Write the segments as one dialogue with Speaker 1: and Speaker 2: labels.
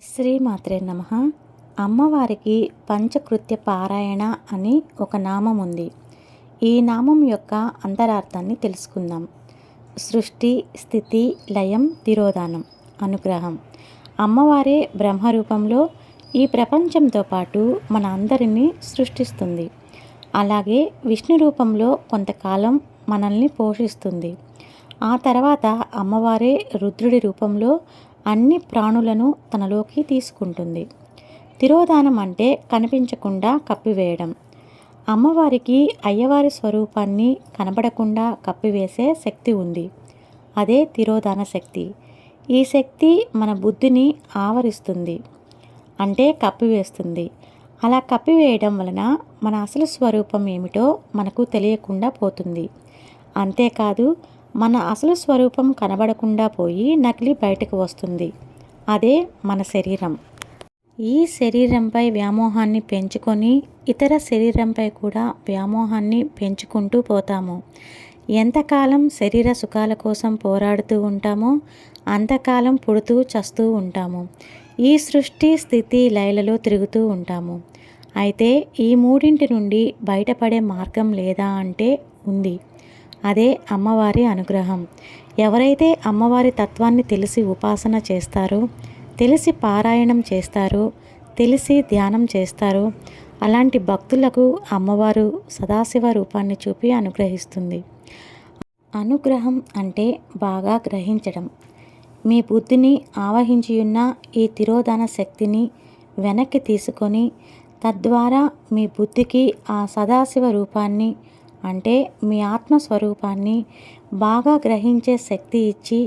Speaker 1: శ్రీమాత్రే నమః. అమ్మవారికి పంచకృత్య పారాయణ అని ఒక నామం ఉంది. ఈ నామం యొక్క అంతరార్థాన్ని తెలుసుకుందాం. సృష్టి, స్థితి, లయం, తిరోధానం, అనుగ్రహం. అమ్మవారే బ్రహ్మరూపంలో ఈ ప్రపంచంతో పాటు మన అందరినీ సృష్టిస్తుంది. అలాగే విష్ణు రూపంలో కొంతకాలం మనల్ని పోషిస్తుంది. ఆ తర్వాత అమ్మవారే రుద్రుడి రూపంలో అన్ని ప్రాణులను తనలోకి తీసుకుంటుంది. తిరోధానం అంటే కనిపించకుండా కప్పివేయడం. అమ్మవారికి అయ్యవారి స్వరూపాన్ని కనబడకుండా కప్పివేసే శక్తి ఉంది. అదే తిరోధాన శక్తి. ఈ శక్తి మన బుద్ధిని ఆవరిస్తుంది, అంటే కప్పివేస్తుంది. అలా కప్పివేయడం వలన మన అసలు స్వరూపం ఏమిటో మనకు తెలియకుండా పోతుంది. అంతేకాదు, మన అసలు స్వరూపం కనబడకుండా పోయి నకిలీ బయటకు వస్తుంది. అదే మన శరీరం. ఈ శరీరంపై వ్యామోహాన్ని పెంచుకొని ఇతర శరీరంపై కూడా వ్యామోహాన్ని పెంచుకుంటూ పోతాము. ఎంతకాలం శరీర సుఖాల కోసం పోరాడుతూ ఉంటామో అంతకాలం పుడుతూ చస్తూ ఉంటాము. ఈ సృష్టి, స్థితి, లయలలో తిరుగుతూ ఉంటాము. అయితే ఈ మూడింటి నుండి బయటపడే మార్గం లేదా అంటే ఉంది. అదే అమ్మవారి అనుగ్రహం. ఎవరైతే అమ్మవారి తత్వాన్ని తెలిసి ఉపాసన చేస్తారో, తెలిసి పారాయణం చేస్తారో, తెలిసి ధ్యానం చేస్తారో అలాంటి భక్తులకు అమ్మవారు సదాశివ రూపాన్ని చూపి అనుగ్రహిస్తుంది. అనుగ్రహం అంటే బాగా గ్రహించడం. మీ బుద్ధిని ఆవహించియున్న ఈ తిరోధాన శక్తిని వెనక్కి తీసుకొని తద్వారా మీ బుద్ధికి ఆ సదాశివ రూపాన్ని, అంటే మీ ఆత్మస్వరూపాన్ని బాగా గ్రహించే శక్తి ఇచ్చి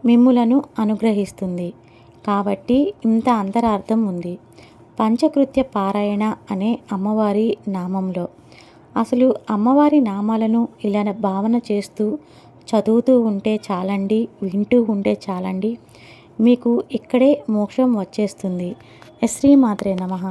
Speaker 1: మిమ్ములను అనుగ్రహిస్తుంది. కాబట్టి ఇంత అంతరార్థం ఉంది పంచకృత్య పారాయణ అనే అమ్మవారి నామంలో. అసలు అమ్మవారి నామాలను ఇలా భావన చేస్తూ చదువుతూ ఉంటే చాలండి, వింటూ ఉంటే చాలండి, మీకు ఇక్కడే మోక్షం వచ్చేస్తుంది. శ్రీమాత్రే నమః.